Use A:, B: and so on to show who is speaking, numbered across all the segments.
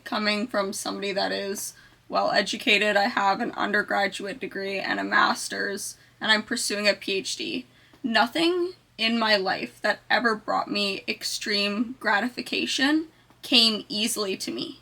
A: coming from somebody that is well educated. I have an undergraduate degree and a master's, and I'm pursuing a PhD. Nothing in my life that ever brought me extreme gratification came easily to me.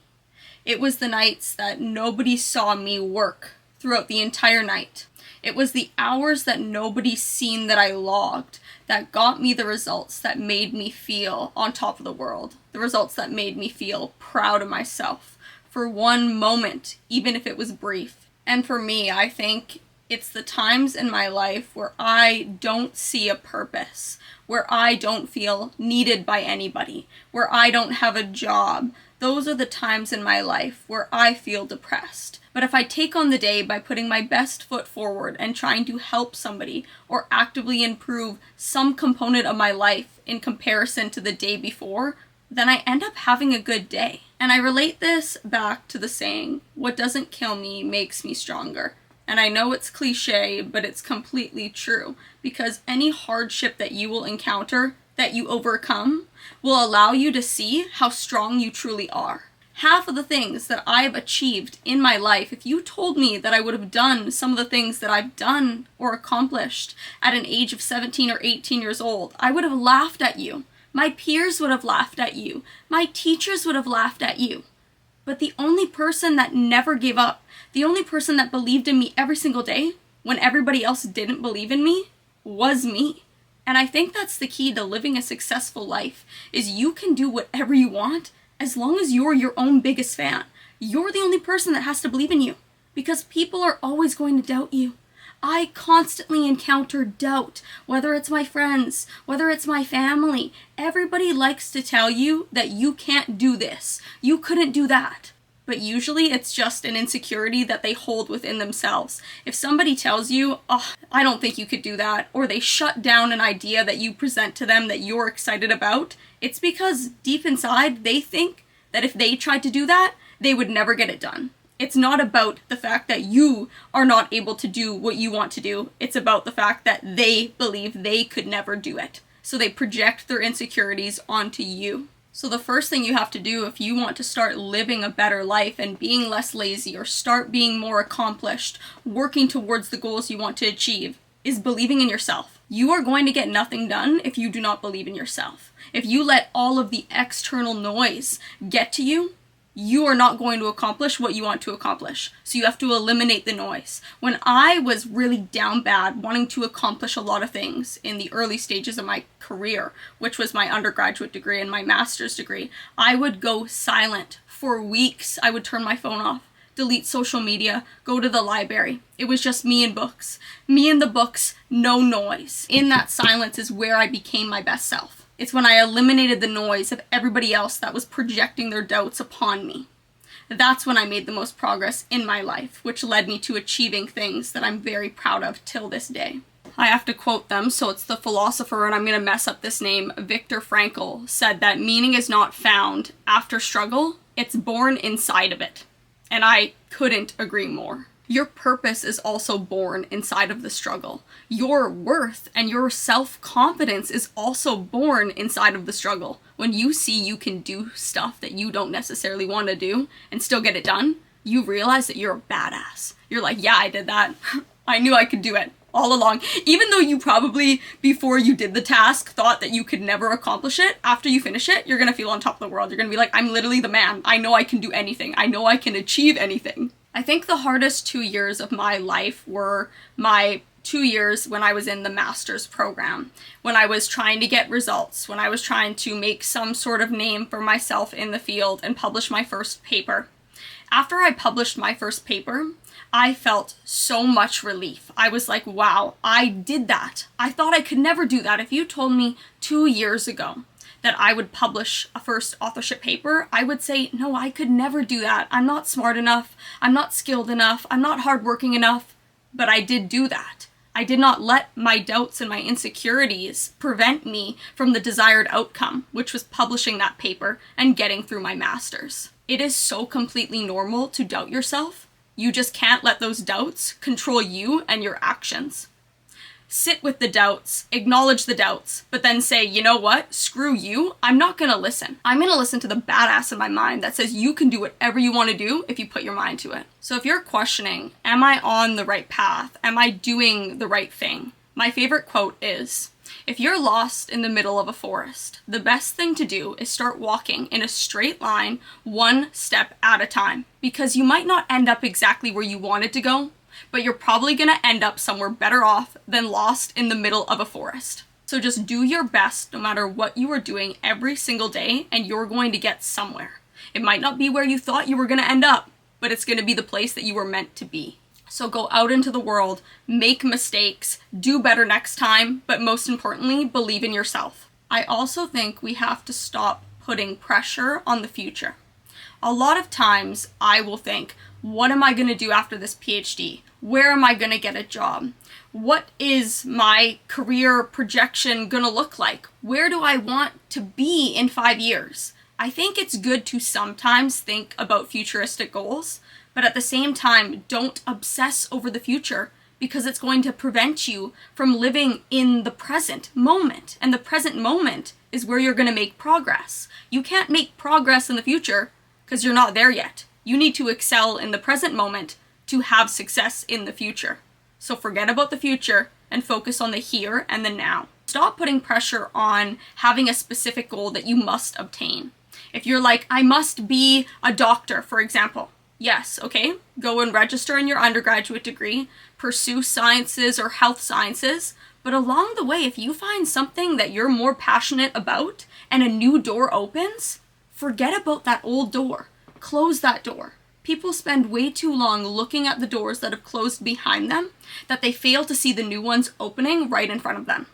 A: It was the nights that nobody saw me work throughout the entire night. It was the hours that nobody seen that I logged that got me the results that made me feel on top of the world. The results that made me feel proud of myself for one moment, even if it was brief. And for me, I think it's the times in my life where I don't see a purpose, where I don't feel needed by anybody, where I don't have a job. Those are the times in my life where I feel depressed. But if I take on the day by putting my best foot forward and trying to help somebody or actively improve some component of my life in comparison to the day before, then I end up having a good day. And I relate this back to the saying, what doesn't kill me makes me stronger. And I know it's cliche, but it's completely true, because any hardship that you will encounter, that you overcome, will allow you to see how strong you truly are. Half of the things that I've achieved in my life, if you told me that I would have done some of the things that I've done or accomplished at an age of 17 or 18 years old, I would have laughed at you. My peers would have laughed at you. My teachers would have laughed at you. But the only person that never gave up, the only person that believed in me every single day when everybody else didn't believe in me, was me. And I think that's the key to living a successful life, is you can do whatever you want as long as you're your own biggest fan. You're the only person that has to believe in you, because people are always going to doubt you. I constantly encounter doubt, whether it's my friends, whether it's my family. Everybody likes to tell you that you can't do this, you couldn't do that. But usually it's just an insecurity that they hold within themselves. If somebody tells you, oh, I don't think you could do that, or they shut down an idea that you present to them that you're excited about, it's because deep inside they think that if they tried to do that, they would never get it done. It's not about the fact that you are not able to do what you want to do. It's about the fact that they believe they could never do it. So they project their insecurities onto you. So the first thing you have to do if you want to start living a better life and being less lazy or start being more accomplished, working towards the goals you want to achieve, is believing in yourself. You are going to get nothing done if you do not believe in yourself. If you let all of the external noise get to you, you are not going to accomplish what you want to accomplish. So you have to eliminate the noise. When I was really down bad, wanting to accomplish a lot of things in the early stages of my career, which was my undergraduate degree and my master's degree, I would go silent for weeks. I would turn my phone off, delete social media, go to the library. It was just me and books. Me and the books, no noise. In that silence is where I became my best self. It's when I eliminated the noise of everybody else that was projecting their doubts upon me. That's when I made the most progress in my life, which led me to achieving things that I'm very proud of till this day. I have to quote them, so it's the philosopher, and I'm going to mess up this name, Viktor Frankl, said that meaning is not found after struggle, it's born inside of it. And I couldn't agree more. Your purpose is also born inside of the struggle. Your worth and your self-confidence is also born inside of the struggle. When you see you can do stuff that you don't necessarily want to do and still get it done, you realize that you're a badass. You're like, yeah, I did that. I knew I could do it all along. Even though you probably, before you did the task, thought that you could never accomplish it, after you finish it, you're going to feel on top of the world. You're going to be like, I'm literally the man. I know I can do anything. I know I can achieve anything. I think the hardest 2 years of my life were my 2 years when I was in the master's program, when I was trying to get results, when I was trying to make some sort of name for myself in the field and publish my first paper. After I published my first paper, I felt so much relief. I was like, wow, I did that. I thought I could never do that. If you told me 2 years ago that I would publish a first authorship paper, I would say, no, I could never do that. I'm not smart enough. I'm not skilled enough. I'm not hardworking enough. But I did do that. I did not let my doubts and my insecurities prevent me from the desired outcome, which was publishing that paper and getting through my master's. It is so completely normal to doubt yourself. You just can't let those doubts control you and your actions. sit with the doubts, acknowledge the doubts, but then say, you know what? Screw you. I'm not gonna listen. I'm gonna listen to the badass in my mind that says you can do whatever you want to do if you put your mind to it. So if you're questioning, am I on the right path? Am I doing the right thing? My favorite quote is, if you're lost in the middle of a forest, the best thing to do is start walking in a straight line, one step at a time, because you might not end up exactly where you wanted to go, but you're probably gonna end up somewhere better off than lost in the middle of a forest. So just do your best no matter what you are doing every single day, and you're going to get somewhere. It might not be where you thought you were gonna end up, but it's gonna be the place that you were meant to be. So go out into the world, make mistakes, do better next time, but most importantly, believe in yourself. I also think we have to stop putting pressure on the future. A lot of times I will think, what am I going to do after this PhD? Where am I going to get a job? What is my career projection going to look like? Where do I want to be in 5 years? I think it's good to sometimes think about futuristic goals, but at the same time, don't obsess over the future because it's going to prevent you from living in the present moment. And the present moment is where you're going to make progress. You can't make progress in the future because you're not there yet. You need to excel in the present moment to have success in the future. So forget about the future and focus on the here and the now. Stop putting pressure on having a specific goal that you must obtain. If you're like, I must be a doctor, for example. Yes, okay, go and register in your undergraduate degree, pursue sciences or health sciences, but along the way, if you find something that you're more passionate about and a new door opens, forget about that old door. Close that door. People spend way too long looking at the doors that have closed behind them that they fail to see the new ones opening right in front of them.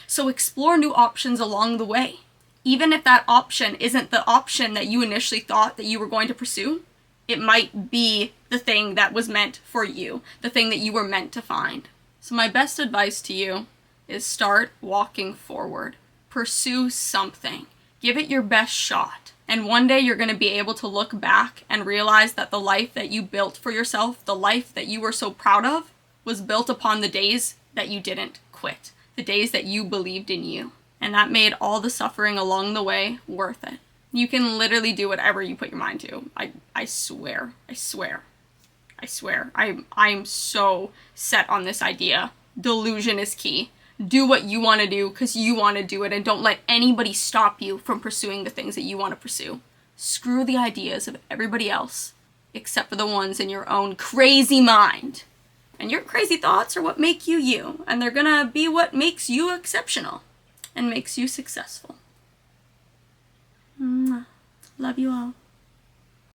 A: So explore new options along the way. Even if that option isn't the option that you initially thought that you were going to pursue, it might be the thing that was meant for you, the thing that you were meant to find. So my best advice to you is start walking forward. Pursue something. Give it your best shot. And one day you're going to be able to look back and realize that the life that you built for yourself, the life that you were so proud of, was built upon the days that you didn't quit, the days that you believed in you. And that made all the suffering along the way worth it. You can literally do whatever you put your mind to. I swear. I'm so set on this idea. Delusion is key. Do what you want to do because you want to do it, and don't let anybody stop you from pursuing the things that you want to pursue. Screw the ideas of everybody else, except for the ones in your own crazy mind. And your crazy thoughts are what make you you, and they're gonna be what makes you exceptional and makes you successful. Love you all.